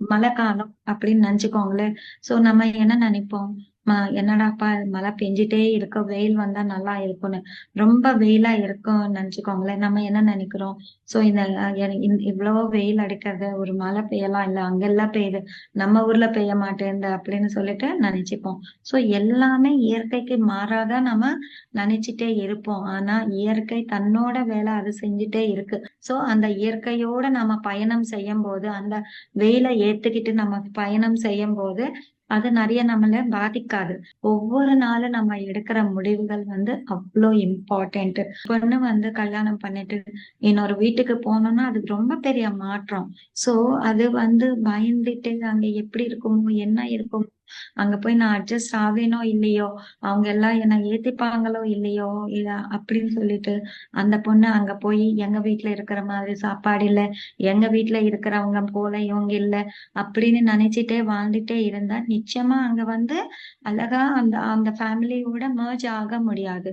மழை காலம் அப்படின்னு நினைச்சுக்கோங்களேன். சோ நம்ம என்ன நினைப்போம்? என்னடாப்பா மழை பெஞ்சிட்டே இருக்க, வெயில் வந்தா நல்லா இருக்கும்னு. ரொம்ப வெயிலா இருக்கும்னு நினைச்சுக்கோங்களேன். நம்ம என்ன நினைக்கிறோம்? சோ இந்த இவ்வளவு வெயில் அடிக்கிறது, ஒரு மழை பெய்யலாம், இல்ல அங்கெல்லாம் பெய்யுது, நம்ம ஊர்ல பெய்ய மாட்டேங்குது அப்படின்னு சொல்லிட்டு நினைச்சுப்போம். சோ எல்லாமே இயற்கைக்கு மாறாதான் நம்ம நினைச்சிட்டே இருப்போம். ஆனா இயற்கை தன்னோட வேலை அது செஞ்சுட்டே இருக்கு. சோ அந்த இயற்கையோட நம்ம பயணம் செய்யும் போது, அந்த வெயில ஏத்துக்கிட்டு நம்ம பயணம் செய்யும் போது, அது நிறைய நம்மள பாதிக்காது. ஒவ்வொரு நாளும் நம்ம எடுக்கிற முடிவுகள் வந்து அவ்வளோ இம்பார்ட்டன்ட். பொண்ணு வந்து கல்யாணம் பண்ணிட்டு இன்னொரு வீட்டுக்கு போனோம்னா அது ரொம்ப பெரிய மாற்றம். சோ அது வந்து பயந்துட்டு அங்க எப்படி இருக்குமோ, என்ன இருக்குமோ, அங்க போய் நான் அட்ஜஸ்ட் ஆவேனோ இல்லையோ, அவங்க எல்லாம் என்ன ஏத்துப்பாங்களோ இல்லையோ, இல்ல அப்படின்னு சொல்லிட்டு அந்த பொண்ணு அங்க போய் எங்க வீட்ல இருக்கிற மாதிரி சாப்பாடு இல்ல, எங்க வீட்ல இருக்கிறவங்க போல இவங்க இல்ல அப்படின்னு நினைச்சிட்டே வாழ்ந்துட்டே இருந்தா நிச்சயமா அங்க வந்து அழகா அந்த அந்த ஃபேமிலியோட merge ஆக முடியாது.